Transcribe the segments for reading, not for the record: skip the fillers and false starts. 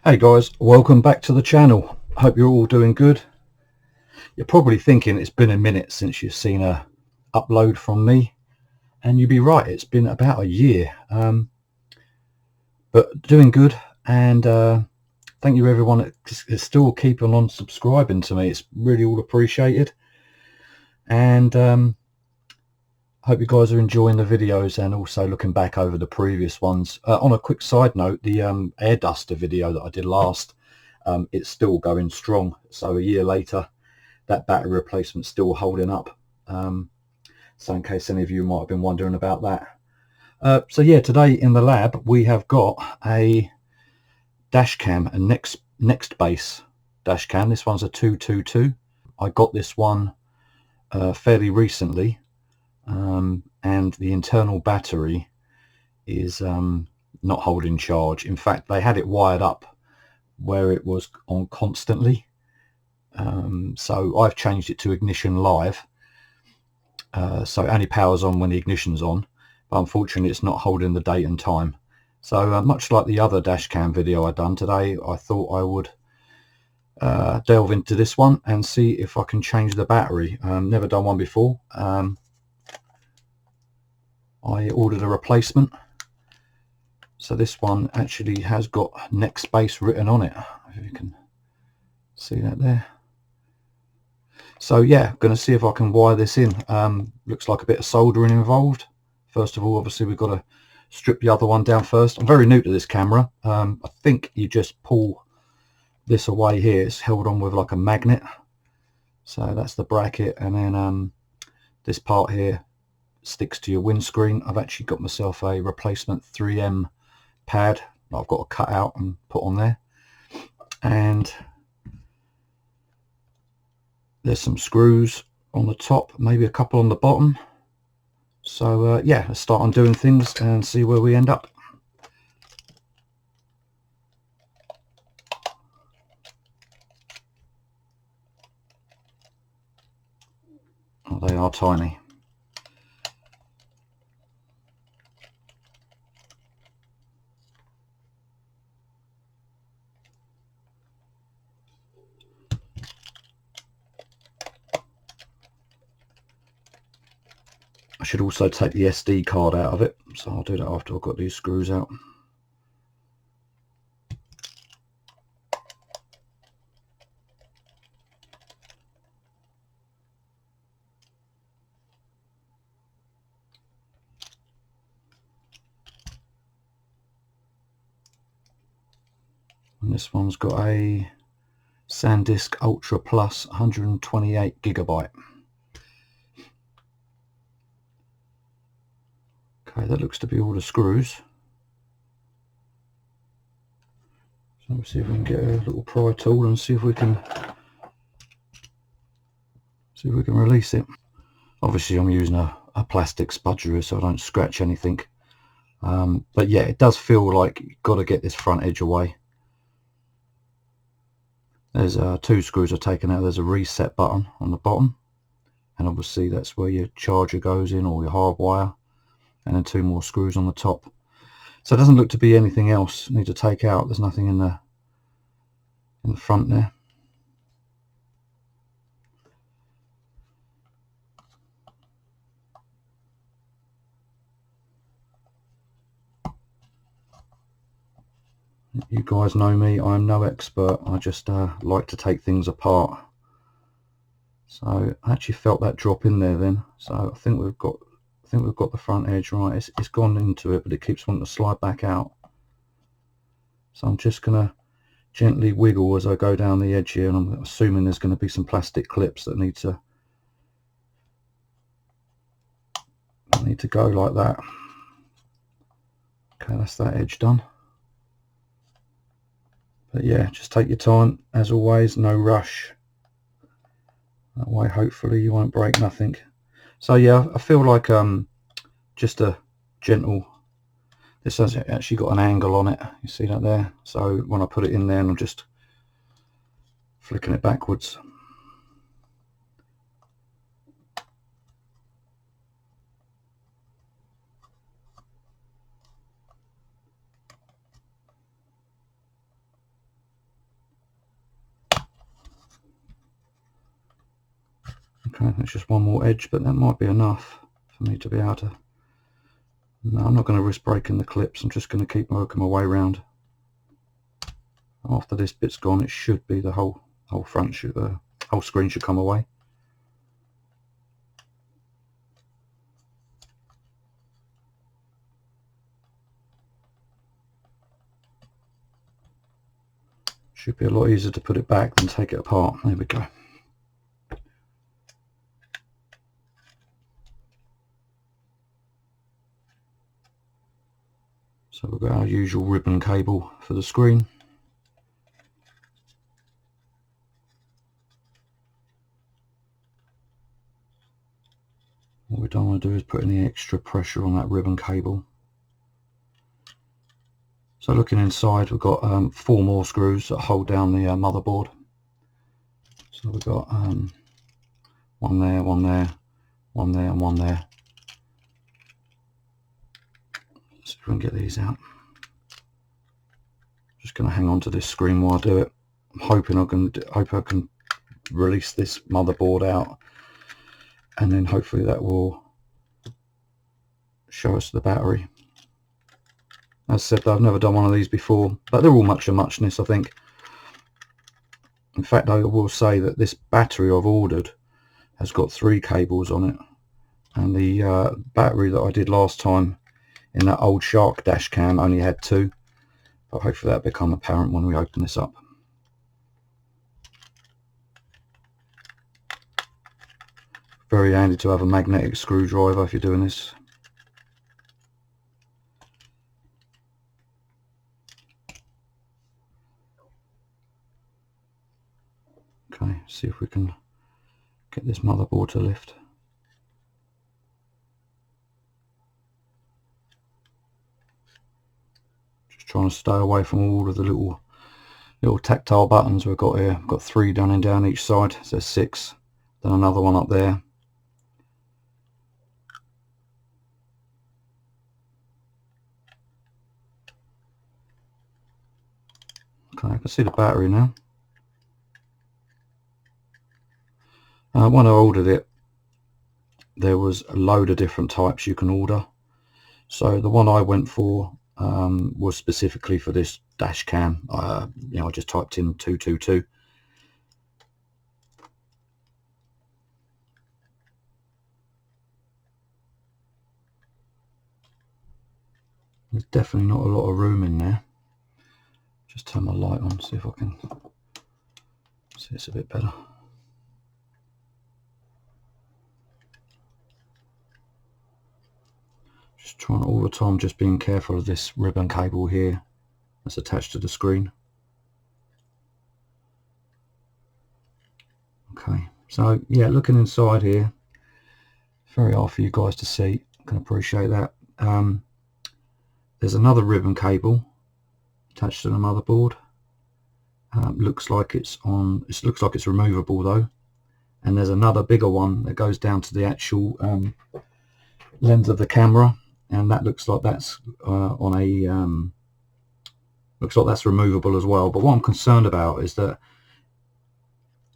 Hey guys, welcome back to the channel. Hope you're all doing good. You're probably thinking it's been a minute since you've seen a upload from me, and you'd be right, it's been about a year. But doing good, and thank you everyone that is still keeping on subscribing to me. It's really all appreciated, and hope you guys are enjoying the videos and also looking back over the previous ones. On a quick side note, the air duster video that I did last, it's still going strong. So a year later, that battery replacement's still holding up. So in case any of you might have been wondering about that. So yeah, today in the lab we have got a dash cam, a next base dash cam. This one's a 222. I got this one fairly recently, and the internal battery is not holding charge. In fact, they had it wired up where it was on constantly. So I've changed it to ignition live, so it only powers on when the ignition's on, but unfortunately it's not holding the date and time. So much like the other dash cam video I've done today, I thought I would delve into this one and see if I can change the battery. Never done one before. I ordered a replacement, so this one actually has got next base written on it, if you can see that there. So yeah, going to see if I can wire this in. Looks like a bit of soldering involved. First of all, obviously we've got to strip the other one down first. I'm very new to this camera. I think you just pull this away here. It's held on with like a magnet. So that's the bracket, and then this part here sticks to your windscreen. I've actually got myself a replacement 3M pad that I've got to cut out and put on there. And there's some screws on the top, maybe a couple on the bottom. So yeah, let's start on doing things and see where we end up. Oh, they are tiny. I should also take the SD card out of it, so I'll do that after I've got these screws out. And this one's got a SanDisk Ultra Plus 128 gigabyte. Okay, that looks to be all the screws. So let's see if we can get a little pry tool and see if we can release it. Obviously I'm using a plastic spudger so I don't scratch anything. But yeah, it does feel like you've got to get this front edge away. There's two screws are taken out. There's a reset button on the bottom, and obviously that's where your charger goes in, or your hard wire, and then two more screws on the top. So it doesn't look to be anything else I need to take out. There's nothing in the front there. You guys know me, I'm no expert. I just like to take things apart. So I actually felt that drop in there then. So I think we've got the front edge right. It's gone into it, but it keeps wanting to slide back out. So I'm just gonna gently wiggle as I go down the edge here, and I'm assuming there's going to be some plastic clips that need to go like that. Okay, that's that edge done. But yeah, just take your time as always, no rush. That way hopefully you won't break nothing. So yeah, I feel like just a gentle, this has actually got an angle on it, you see that there? So when I put it in there, I'm just flicking it backwards. Okay, that's just one more edge, but that might be enough for me to be able to... No, I'm not going to risk breaking the clips. I'm just going to keep working my way around. After this bit's gone, it should be the whole front should, whole screen should come away. Should be a lot easier to put it back than take it apart. There we go. So we've got our usual ribbon cable for the screen. What we don't want to do is put any extra pressure on that ribbon cable. So looking inside, we've got 4 more screws that hold down the motherboard. So we've got one there, one there, one there, and one there. Let's see if we can get these out. Just going to hang on to this screen while I do it. I'm hoping I can release this motherboard out, and then hopefully that will show us the battery. As I said, I've never done one of these before, but they're all much of muchness, I think. In fact, I will say that this battery I've ordered has got 3 cables on it, and the battery that I did last time in that old Shark dash cam only had 2, but hopefully that'll become apparent when we open this up. Very handy to have a magnetic screwdriver if you're doing this. Okay, see if we can get this motherboard to lift. Just trying to stay away from all of the little tactile buttons we've got here. We've got 3 down each side, so 6. Then another one up there. Okay, I can see the battery now. When I ordered it, there was a load of different types you can order. So the one I went for was specifically for this dash cam. I just typed in 222. There's definitely not a lot of room in there. Just turn my light on, see if I can see it's a bit better. Just trying all the time, just being careful of this ribbon cable here that's attached to the screen. Okay, so yeah, looking inside here, very hard for you guys to see. I can appreciate that. There's another ribbon cable attached to the motherboard. Looks like it's removable though, and there's another bigger one that goes down to the actual lens of the camera, and that looks like that's on a looks like that's removable as well. But what I'm concerned about is that,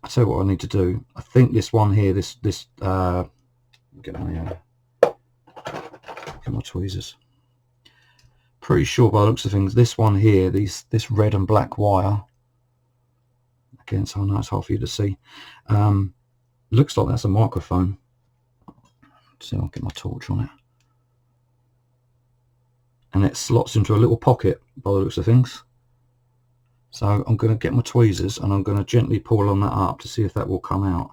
I tell you what I need to do. I think this one here, get my tweezers. Pretty sure by the looks of things, this one here, this red and black wire, again, so I know it's hard for you to see, looks like that's a microphone. So I'll get my torch on it, and it slots into a little pocket by the looks of things. So I'm going to get my tweezers and I'm going to gently pull on that up to see if that will come out.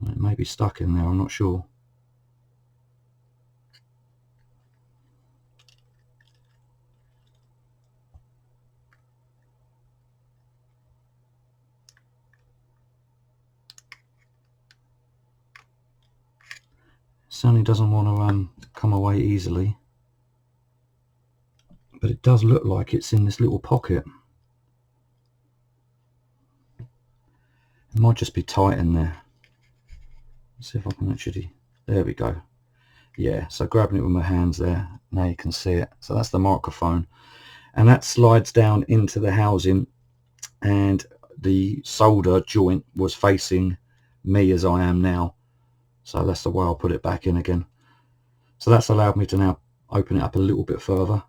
It may be stuck in there, I'm not sure. Certainly doesn't want to come away easily, but it does look like it's in this little pocket. It might just be tight in there. Let's see if I can actually, there we go. Yeah, so grabbing it with my hands there, now you can see it. So that's the microphone, and that slides down into the housing, and that the solder joint was facing me as I am now. So that's the way I'll put it back in again. So that's allowed me to now open it up a little bit further.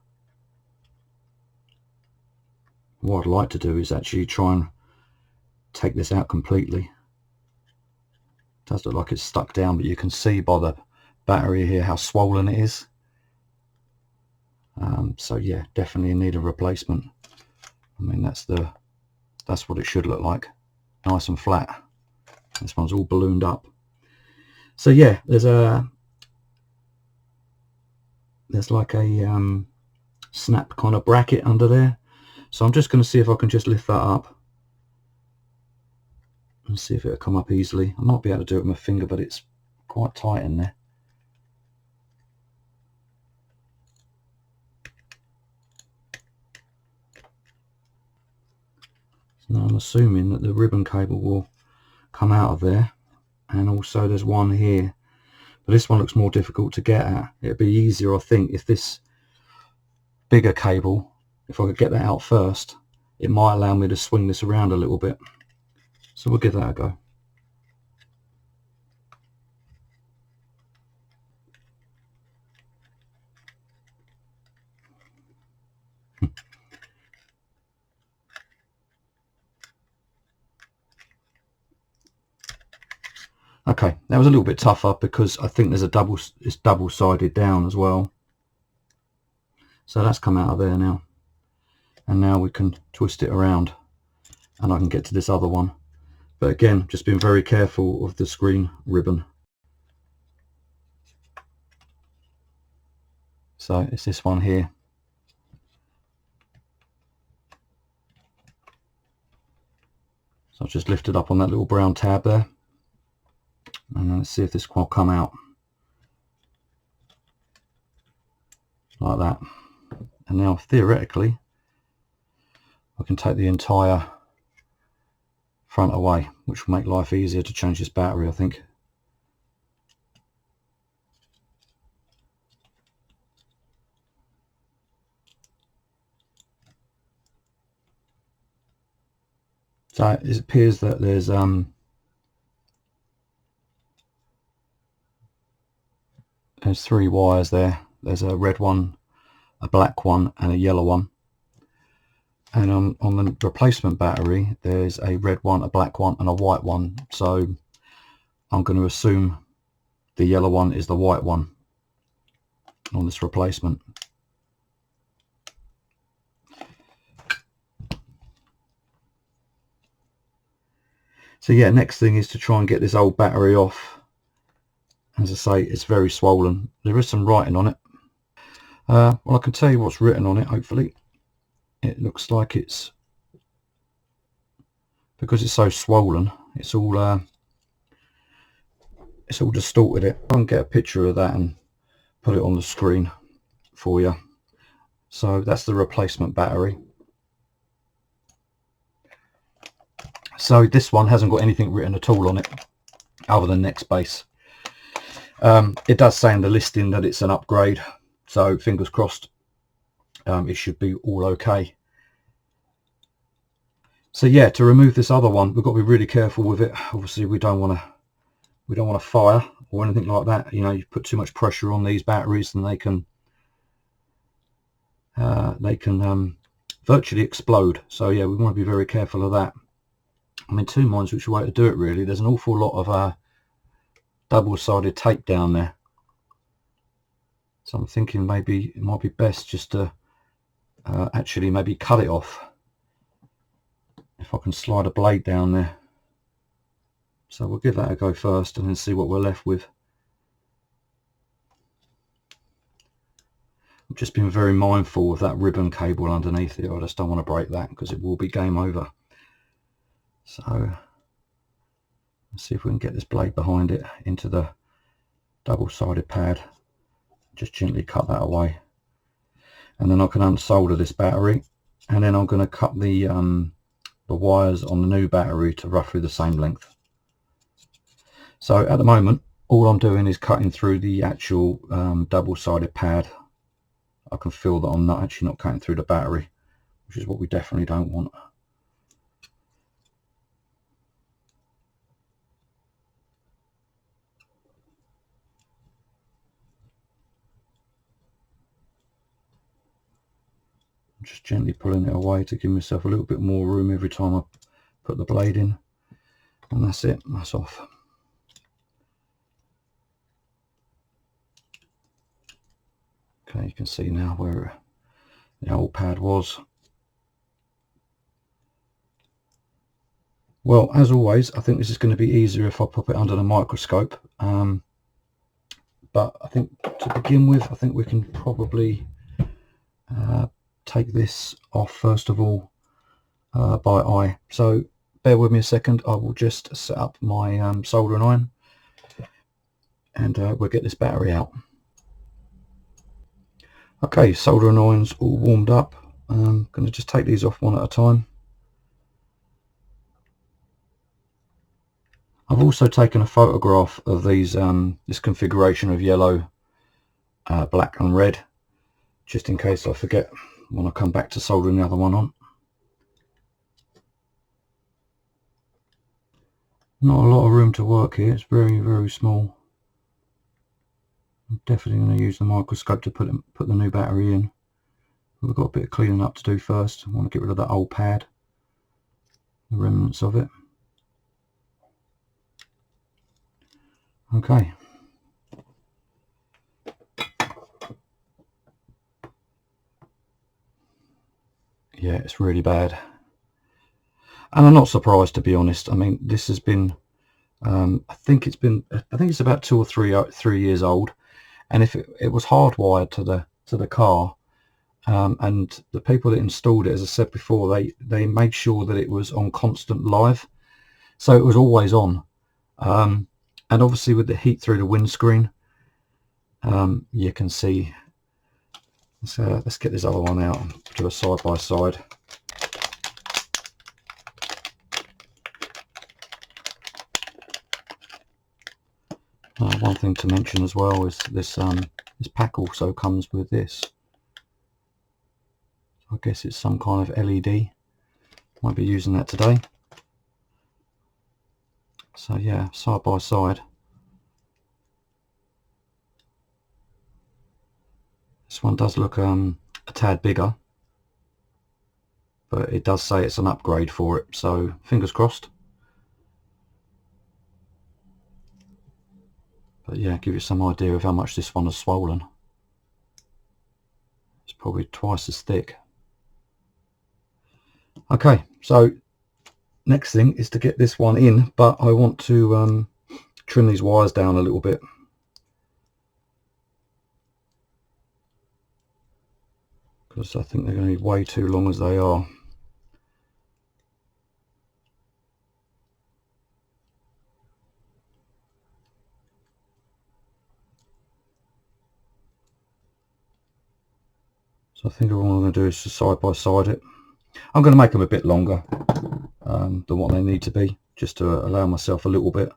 What I'd like to do is actually try and take this out completely. It does look like it's stuck down, but you can see by the battery here how swollen it is. So yeah, definitely in need of replacement. I mean, that's what it should look like, nice and flat. This one's all ballooned up. So yeah, there's like a snap kind of bracket under there. So I'm just going to see if I can just lift that up and see if it'll come up easily. I might be able to do it with my finger, but it's quite tight in there. So now I'm assuming that the ribbon cable will come out of there, and also there's one here, but this one looks more difficult to get at. It'd be easier, I think, if this bigger cable, if I could get that out first, it might allow me to swing this around a little bit. So we'll give that a go. Okay, that was a little bit tougher because I think there's it's double-sided down as well. So that's come out of there now. And now we can twist it around and I can get to this other one. But again, just being very careful of the screen ribbon. So it's this one here. So I've just lifted up on that little brown tab there. And let's see if this will come out. Like that. And now theoretically, I can take the entire front away, which will make life easier to change this battery, I think. So it appears that there's 3 wires there. There's a red one, a black one, and a yellow one. And on the replacement battery, there's a red one, a black one, and a white one. So I'm going to assume the yellow one is the white one on this replacement. So yeah, next thing is to try and get this old battery off. As I say, it's very swollen. There is some writing on it. Well, I can tell you what's written on it, hopefully. It looks like it's, because it's so swollen, it's all distorted it. I can get a picture of that and put it on the screen for you. So that's the replacement battery. So this one hasn't got anything written at all on it other than Nextbase. It does say in the listing that it's an upgrade, so fingers crossed it should be all okay. So yeah, to remove this other one, we've got to be really careful with it. Obviously we don't want to fire or anything like that. You know, you put too much pressure on these batteries and they can virtually explode. So yeah, we want to be very careful of that. I'm in two minds which way to do it, really. There's an awful lot of double-sided tape down there, so I'm thinking maybe it might be best just to actually maybe cut it off, if I can slide a blade down there. So we'll give that a go first and then see what we're left with. I've just been very mindful of that ribbon cable underneath it. I just don't want to break that because it will be game over. So let's see if we can get this blade behind it into the double-sided pad. Just gently cut that away, and then I can unsolder this battery, and then I'm going to cut the wires on the new battery to roughly the same length. So at the moment all I'm doing is cutting through the actual double-sided pad. I can feel that I'm not cutting through the battery, which is what we definitely don't want. just gently pulling it away to give myself a little bit more room every time I put the blade in, and that's it, that's off. Okay, you can see now where the old pad was. Well, as always, I think this is going to be easier if I pop it under the microscope, but I think to begin with, I think we can probably take this off first of all by eye. So bear with me a second, I will just set up my soldering iron, and we'll get this battery out. Okay, soldering iron's all warmed up. I'm going to just take these off one at a time. I've also taken a photograph of these this configuration of yellow, black and red, just in case I forget when I come back to soldering the other one on. Not a lot of room to work here, it's very, very small. I'm definitely going to use the microscope to put the new battery in. We've got a bit of cleaning up to do first. I want to get rid of that old pad, the remnants of it. Okay. Yeah, it's really bad. And I'm not surprised, to be honest. I mean, this has been, I think it's about 2 or 3 years old. And if it was hardwired to the car, and the people that installed it, as I said before, they made sure that it was on constant live, so it was always on. And obviously with the heat through the windscreen, you can see. Let's get this other one out and do a side by side. One thing to mention as well is this pack also comes with this. I guess it's some kind of LED. Might be using that today. So yeah, side by side. This one does look a tad bigger, but it does say it's an upgrade for it, so fingers crossed. But yeah, give you some idea of how much this one has swollen. It's probably twice as thick. Okay, so next thing is to get this one in, but I want to trim these wires down a little bit. Because I think they're going to be way too long as they are. So I think all I'm going to do is just side by side it. I'm going to make them a bit longer than what they need to be, just to allow myself a little bit.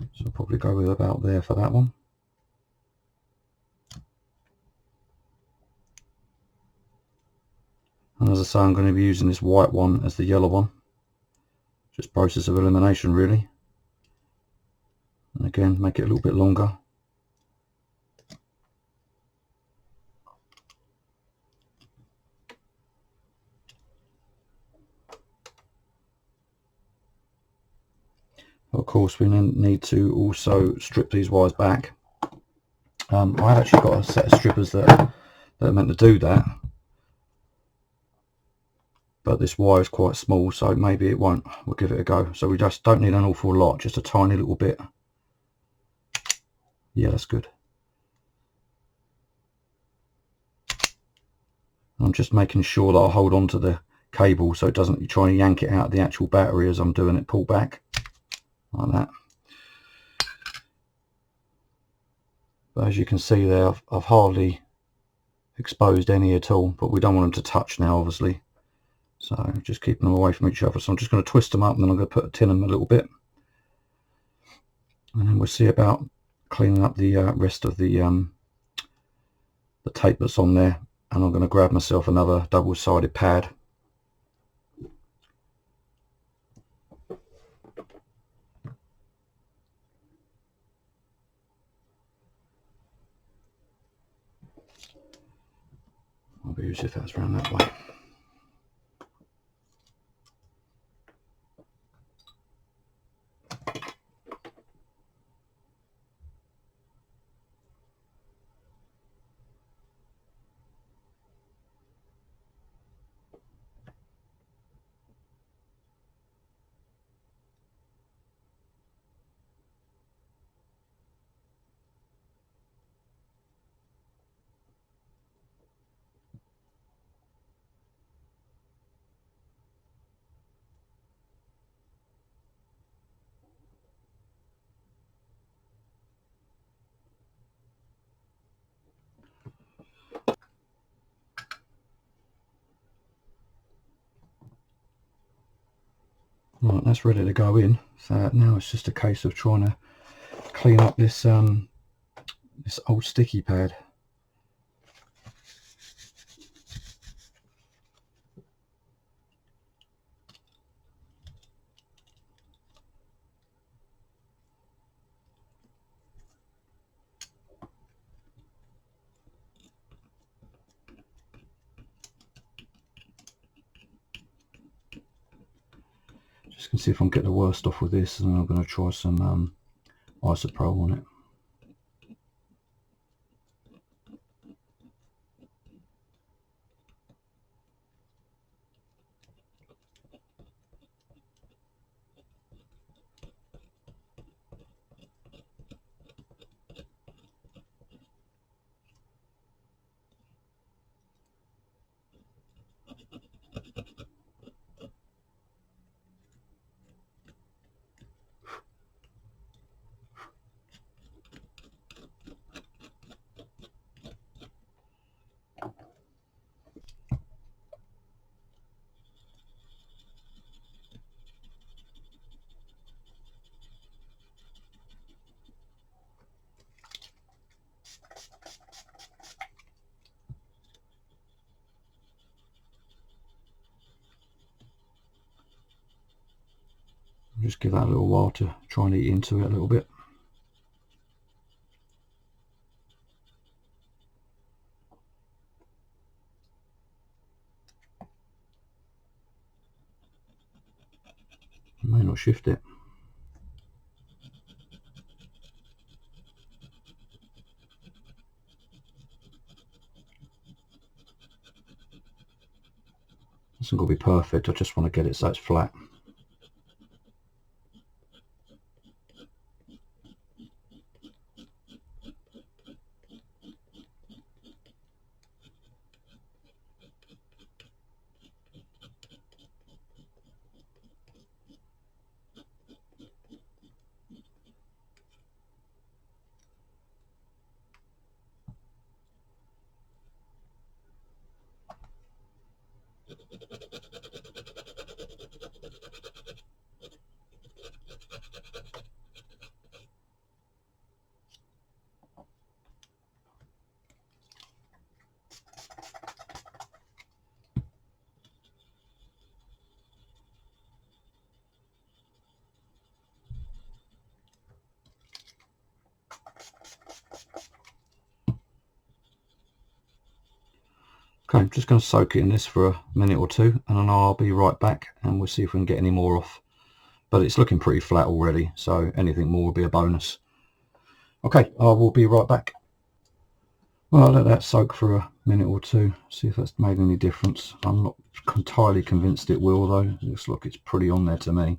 So I'll probably go with about there for that one. And as I say, I'm going to be using this white one as the yellow one. Just process of elimination, really. And again, make it a little bit longer. Of course, we then need to also strip these wires back. I've actually got a set of strippers that are meant to do that, but this wire is quite small, so maybe it won't. We'll give it a go. So we just don't need an awful lot, just a tiny little bit. Yeah, that's good. I'm just making sure that I hold on to the cable so it doesn't try and yank it out of the actual battery as I'm doing it. Pull back like that. But as you can see there, I've hardly exposed any at all, but we don't want them to touch now, obviously. So just keeping them away from each other. So I'm just going to twist them up, and then I'm going to put a tin in them a little bit. And then we'll see about cleaning up the rest of the tape that's on there. And I'm going to grab myself another double-sided pad. use if that's around that way. Right, that's ready to go in. So now it's just a case of trying to clean up this this old sticky pad. Just can see if I can get the worst off with this, and I'm going to try some Isopro on it. Just give that a little while to try and eat into it a little bit. I may not shift it. It's not going to be perfect, I just want to get it so it's flat. Okay, I'm just going to soak it in this for a minute or two, and then I'll be right back and we'll see if we can get any more off. But it's looking pretty flat already, so anything more will be a bonus. Okay, I will be right back. Well, I'll let that soak for a minute or two, see if that's made any difference. I'm not entirely convinced it will though. It looks like it's pretty on there to me.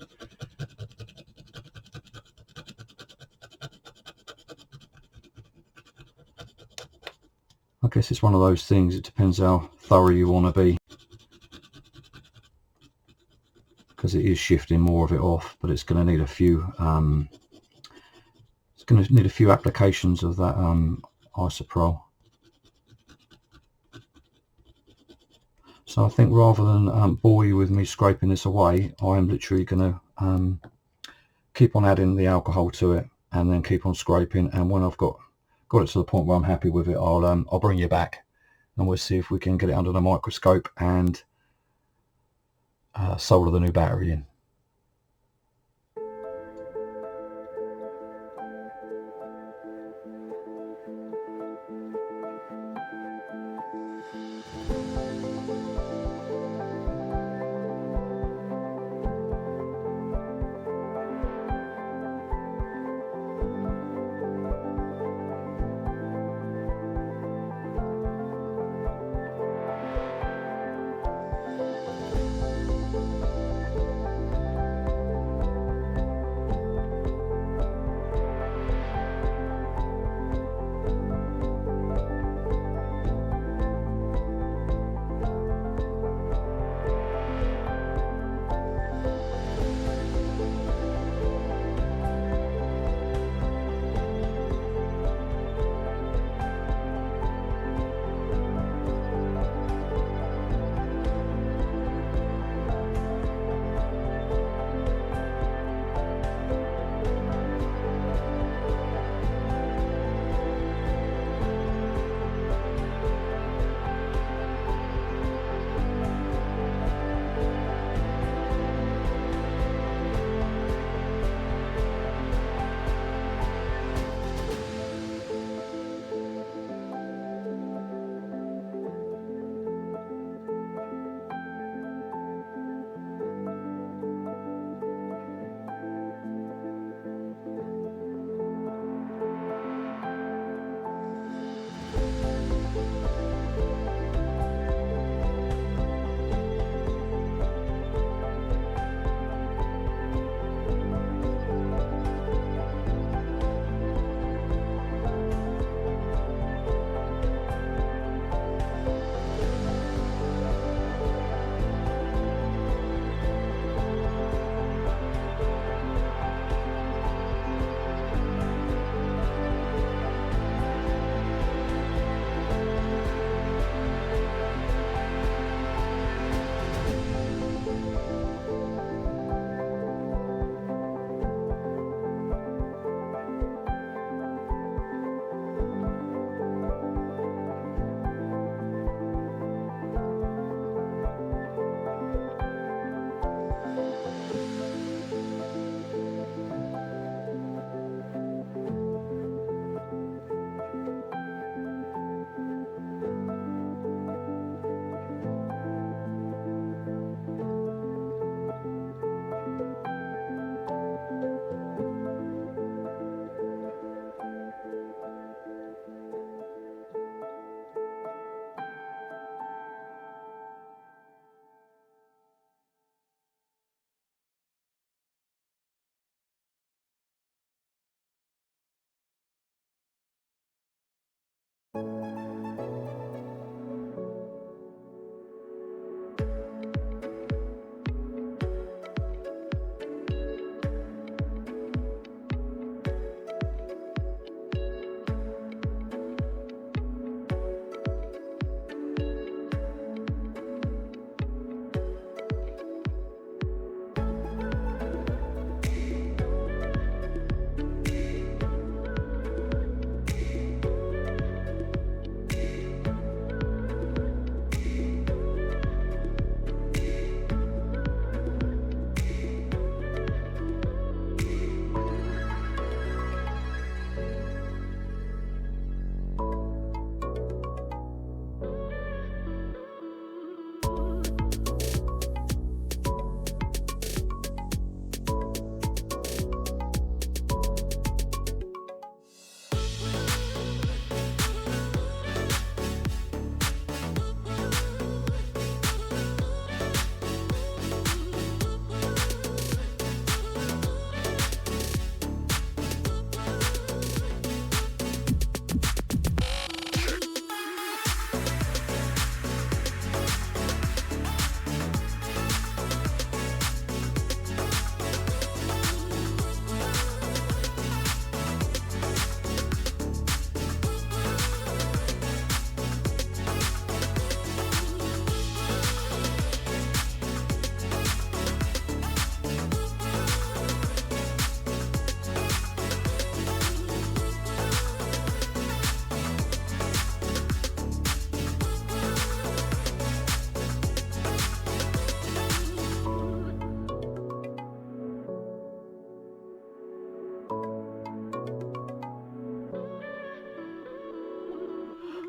I guess it's one of those things, it depends how thorough you want to be, because it is shifting more of it off, but it's going to need a few applications of that Isopro. So I think rather than bore you with me scraping this away, I am literally going to keep on adding the alcohol to it and then keep on scraping, and when I've got it to the point where I'm happy with it, I'll bring you back and we'll see if we can get it under the microscope and solder the new battery in.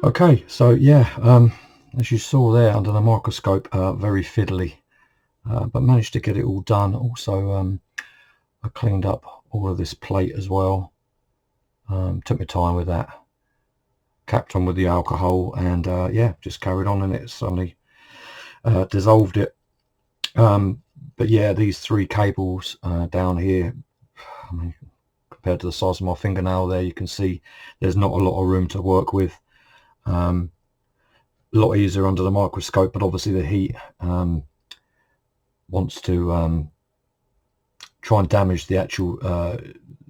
Okay, so yeah, as you saw there under the microscope, very fiddly, but managed to get it all done. Also, I cleaned up all of this plate as well. Took my time with that, capped on with the alcohol, and yeah, just carried on, and it suddenly dissolved it. But yeah, these 3 cables down here, I mean, compared to the size of my fingernail there, you can see there's not a lot of room to work with. A lot easier under the microscope, but obviously the heat wants to try and damage the actual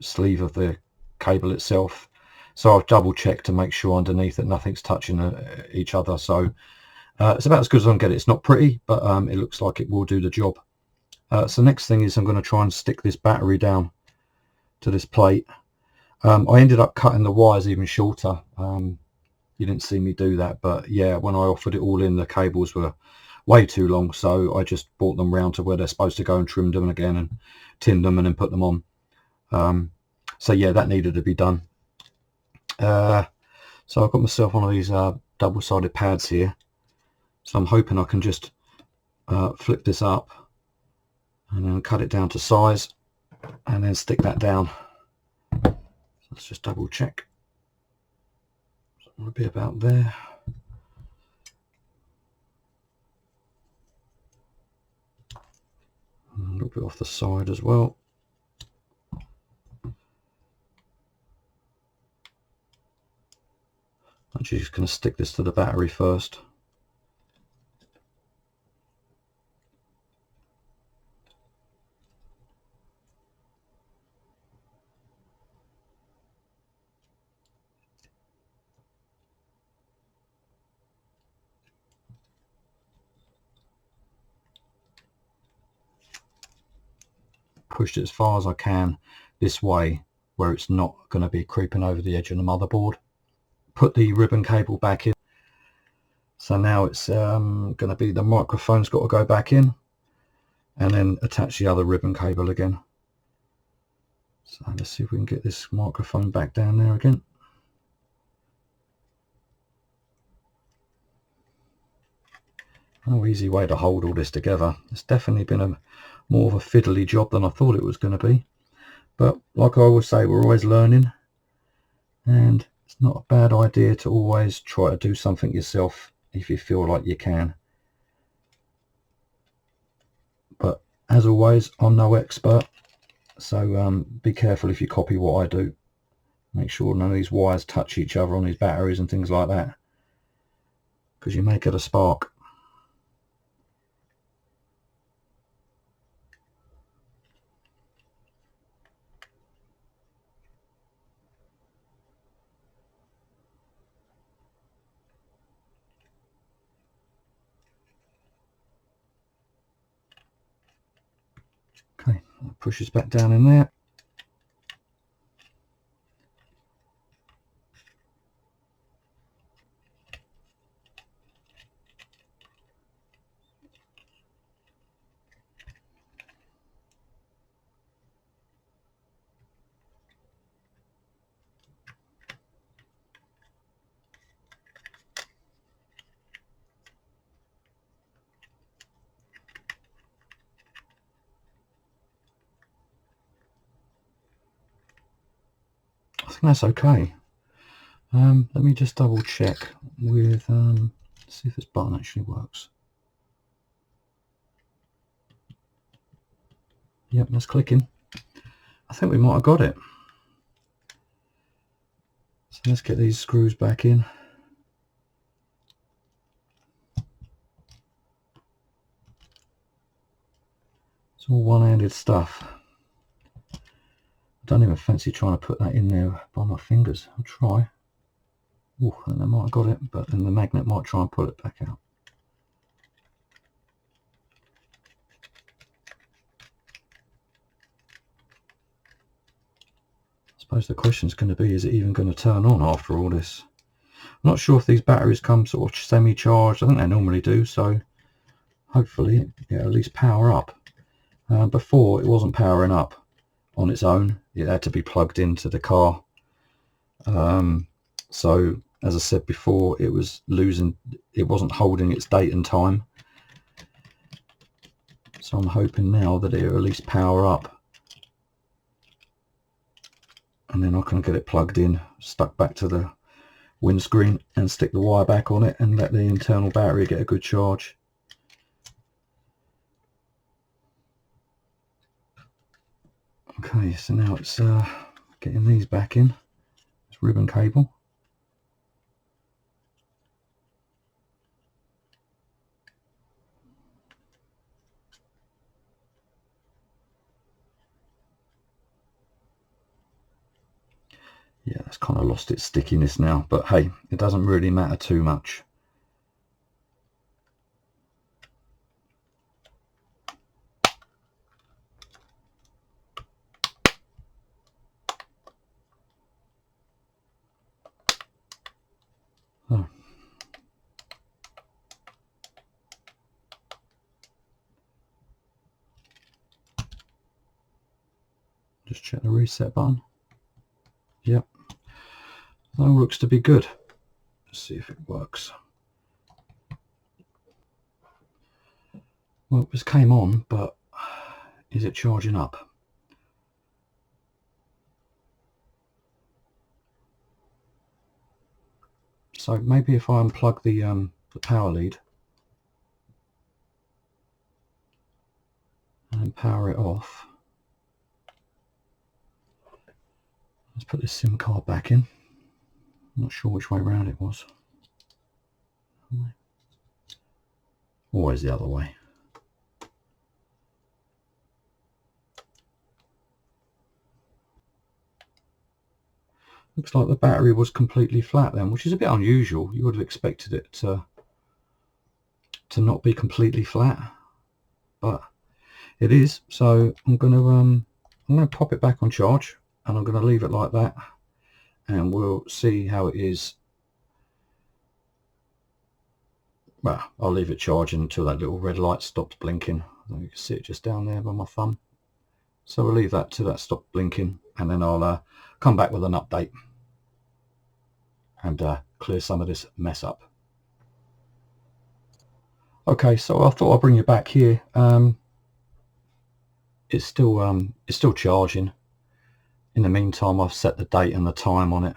sleeve of the cable itself. So I've double checked to make sure underneath that nothing's touching each other. So it's about as good as I can get it. It's not pretty, but it looks like it will do the job. So next thing is I'm going to try and stick this battery down to this plate. I ended up cutting the wires even shorter. You didn't see me do that, but yeah, when I offered it all in, the cables were way too long, so I just brought them round to where they're supposed to go and trimmed them again and tinned them and then put them on. So yeah, that needed to be done. So I've got myself one of these double-sided pads here, so I'm hoping I can just flip this up and then cut it down to size and then stick that down. So let's just double check. So it'll be about there. And a little bit off the side as well. I'm just going to stick this to the battery first. Pushed it as far as I can this way where it's not going to be creeping over the edge of the motherboard. Put the ribbon cable back in. So now it's going to be the microphone's got to go back in, and then attach the other ribbon cable again. So let's see if we can get this microphone back down there again. No easy way to hold all this together. It's definitely been more of a fiddly job than I thought it was going to be. But like I always say, we're always learning, and it's not a bad idea to always try to do something yourself if you feel like you can. But as always, I'm no expert, so be careful if you copy what I do. Make sure none of these wires touch each other on these batteries and things like that, because you may get a spark. Okay, that pushes back down in there. I think that's okay. Let me just double check with see if this button actually works. Yep, that's clicking. I think we might have got it. So let's get these screws back in. It's all one-handed stuff. I don't even fancy trying to put that in there by my fingers. I'll try. Oh, and I might have got it, but then the magnet might try and pull it back out. I suppose the question is going to be, is it even going to turn on after all this? I'm not sure if these batteries come sort of semi-charged. I think they normally do, so hopefully it'll at least power up. Before it wasn't powering up on its own, it had to be plugged into the car. So as I said before, it wasn't holding its date and time. So I'm hoping now that it'll at least power up, and then I can get it plugged in, stuck back to the windscreen, and stick the wire back on it and let the internal battery get a good charge. Okay, so now it's getting these back in. It's ribbon cable. Yeah, it's kind of lost its stickiness now, but hey, it doesn't really matter too much. Oh. Just check the reset button. Yep, that looks to be good. Let's see if it works. Well, this came on, but is it charging up? So maybe if I unplug the power lead and power it off. Let's put this SIM card back in. I'm not sure which way around it was. Always the other way. Looks like the battery was completely flat then, which is a bit unusual. You would have expected it to not be completely flat, but it is. So I'm going to pop it back on charge, and I'm going to leave it like that, and we'll see how it is. Well, I'll leave it charging until that little red light stops blinking. You can see it just down there by my thumb. So we'll leave that till that stops blinking, and then I'll come back with an update and clear some of this mess up. Okay, so I thought I'd bring you back here. It's still charging. In the meantime, I've set the date and the time on it,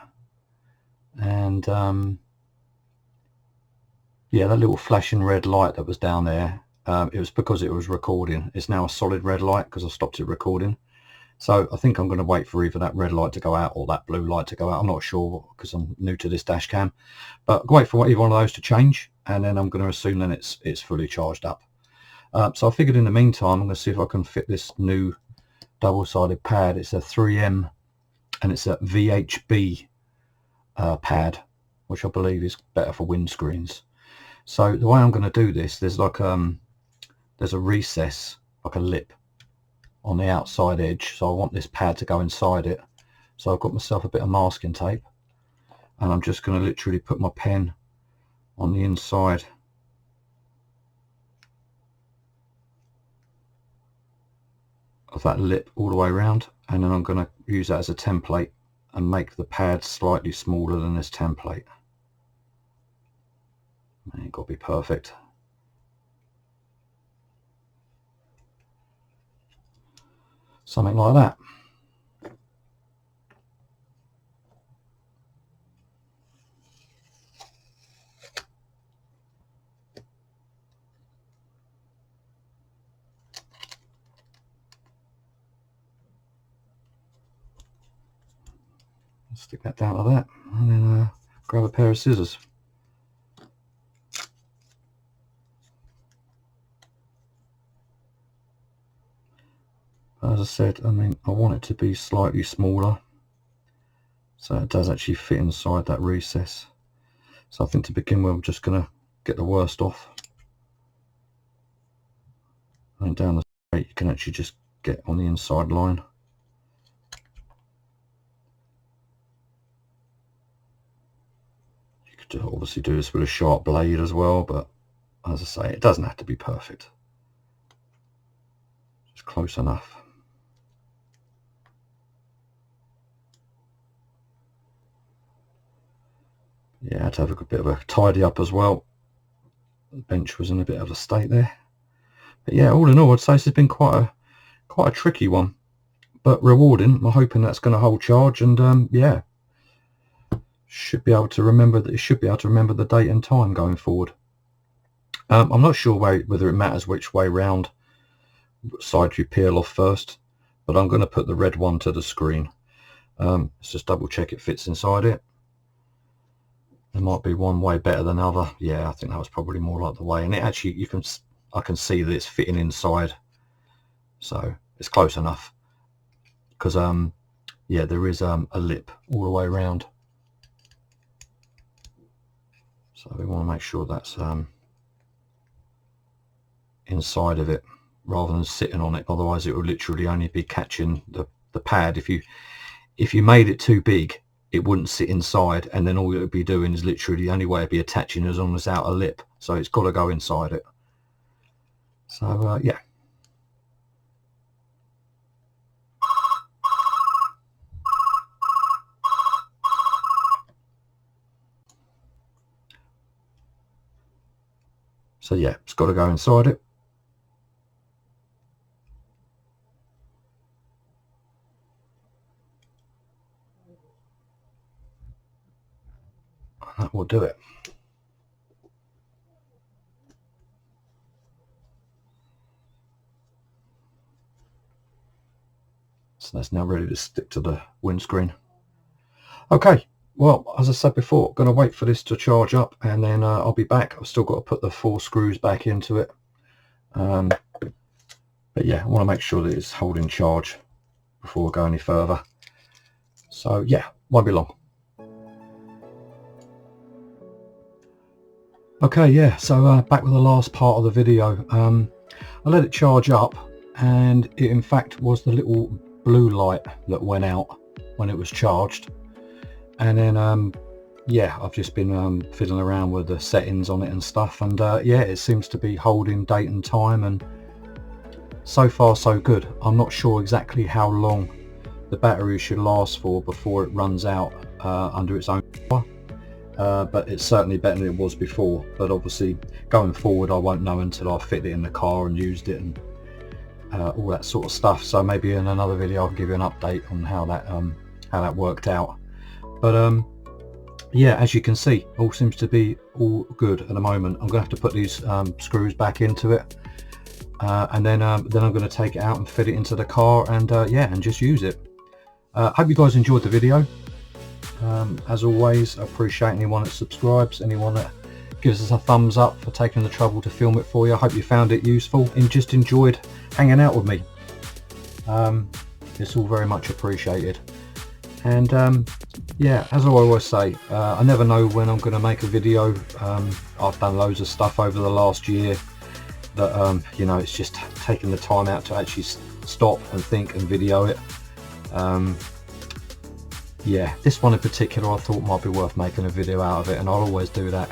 and yeah, that little flashing red light that was down there, it was because it was recording. It's now a solid red light because I stopped it recording. So I think I'm going to wait for either that red light to go out or that blue light to go out. I'm not sure because I'm new to this dash cam, but wait for either one of those to change, and then I'm going to assume then it's fully charged up. So I figured in the meantime I'm going to see if I can fit this new double-sided pad. It's a 3M and it's a VHB pad, which I believe is better for windscreens. So the way I'm going to do this, there's like there's a recess, like a lip on the outside edge, so I want this pad to go inside it. So I've got myself a bit of masking tape, and I'm just going to literally put my pen on the inside of that lip all the way around, and then I'm going to use that as a template and make the pad slightly smaller than this template. It ain't got to be perfect. Something like that. Stick that down like that, and then grab a pair of scissors. As I said, I mean, I want it to be slightly smaller, so it does actually fit inside that recess. So I think to begin with, I'm just going to get the worst off. And down the straight, you can actually just get on the inside line. You could obviously do this with a sharp blade as well, but as I say, it doesn't have to be perfect. Just close enough. Yeah, I had to have a good bit of a tidy up as well. The bench was in a bit of a state there. But yeah, all in all, I'd say this has been quite a tricky one, but rewarding. I'm hoping that's going to hold charge, and yeah, should be able to remember that. It should be able to remember the date and time going forward. I'm not sure whether it matters which way round side you peel off first, but I'm going to put the red one to the screen. Let's just double check it fits inside it. There might be one way better than other. Yeah, I think that was probably more like the way. And it actually, I can see that it's fitting inside, so it's close enough. Because yeah, there is a lip all the way around, so we want to make sure that's inside of it rather than sitting on it. Otherwise, it will literally only be catching the pad. If you made it too big, it wouldn't sit inside, and then all it would be doing is literally the only way it'd be attaching is on this outer lip. So it's got to go inside it. So yeah. So yeah, it's got to go inside it. That will do it. So that's now ready to stick to the windscreen. Okay, well, as I said before, going to wait for this to charge up, and then I'll be back. I've still got to put the 4 screws back into it. But yeah, I want to make sure that it's holding charge before we go any further. So yeah, won't be long. Okay, yeah, so back with the last part of the video. I let it charge up, and it in fact was the little blue light that went out when it was charged. And then yeah, I've just been fiddling around with the settings on it and stuff, and yeah, it seems to be holding date and time, and so far so good. I'm not sure exactly how long the battery should last for before it runs out under its own power. But it's certainly better than it was before. But obviously going forward, I won't know until I fit it in the car and used it and all that sort of stuff. So maybe in another video I'll give you an update on how that worked out. But yeah, as you can see, all seems to be all good at the moment. I'm gonna have to put these screws back into it, and then I'm going to take it out and fit it into the car, and yeah, and just use it. Hope you guys enjoyed the video. As always, I appreciate anyone that subscribes, anyone that gives us a thumbs up for taking the trouble to film it for you. I hope you found it useful and just enjoyed hanging out with me. It's all very much appreciated. And yeah, as I always say, I never know when I'm going to make a video. I've done loads of stuff over the last year that you know, it's just taking the time out to actually stop and think and video it. Yeah, this one in particular I thought might be worth making a video out of it, and I'll always do that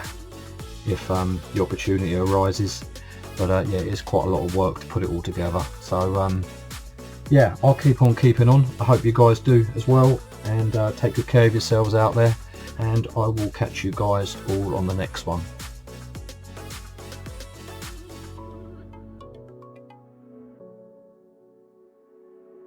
if the opportunity arises. But yeah, it's quite a lot of work to put it all together. So yeah, I'll keep on keeping on. I hope you guys do as well, and take good care of yourselves out there, and I will catch you guys all on the next one.